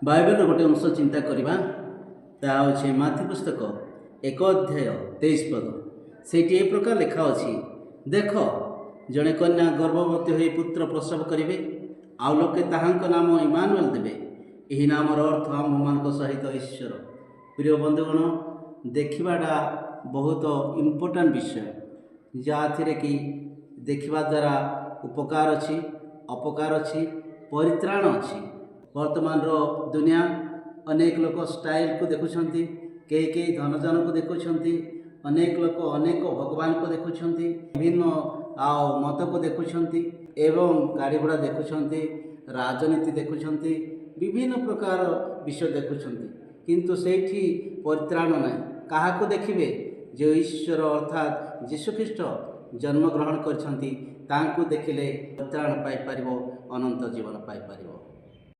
ବାଇବେଲର ଗୋଟେ ଅଂଶ ଚିନ୍ତା କରିବା। ତାହା ହେଉଛି ମାଥି ପୁସ୍ତକ 1 ଅଧ୍ୟାୟ 23 ପଦ। ସେଇଠି ଏ ପ୍ରକାର ଲେଖା ଅଛି, ଦେଖ ଜଣେ କନ୍ୟା ଗର୍ଭବତୀ ହୋଇ ପୁତ୍ର ପ୍ରସବ କରିବେ, ଆଉ ଲୋକେ ତାହାଙ୍କ ନାମ ଇମାନୁଏଲ ଦେବେ। ଏହି ନାମର ଅର୍ଥ ଆମ୍ଭମାନଙ୍କ ସହିତ ଈଶ୍ୱର। ପ୍ରିୟ ବନ୍ଧୁଗଣ, ଦେଖିବାଟା ବହୁତ ଇମ୍ପୋର୍ଟାଣ୍ଟ ବିଷୟ, ଯାହାଥିରେ କି ଦେଖିବା ଦ୍ୱାରା ଉପକାର ଅଛି, ଅପକାର ଅଛି, ପରିତ୍ରାଣ ଅଛି। ବର୍ତ୍ତମାନର ଦୁନିଆ ଅନେକ ଲୋକ ଷ୍ଟାଇଲକୁ ଦେଖୁଛନ୍ତି, କେହି ଧନଜନକୁ ଦେଖୁଛନ୍ତି, ଅନେକ ଲୋକ ଅନେକ ଭଗବାନଙ୍କୁ ଦେଖୁଛନ୍ତି, ବିଭିନ୍ନ ମତକୁ ଦେଖୁଛନ୍ତି ଏବଂ ଗାଡ଼ି ଘୋଡ଼ା ଦେଖୁଛନ୍ତି, ରାଜନୀତି ଦେଖୁଛନ୍ତି, ବିଭିନ୍ନ ପ୍ରକାର ବିଷୟ ଦେଖୁଛନ୍ତି, କିନ୍ତୁ ସେଇଠି ପରିତ୍ରାଣ ନାହିଁ। କାହାକୁ ଦେଖିବେ? ଯେ ଈଶ୍ୱର ଅର୍ଥାତ୍ ଯୀଶୁଖ୍ରୀଷ୍ଟ ଜନ୍ମଗ୍ରହଣ କରିଛନ୍ତି, ତାଙ୍କୁ ଦେଖିଲେ ପରିତ୍ରାଣ ପାଇପାରିବ, ଅନନ୍ତ ଜୀବନ ପାଇପାରିବ।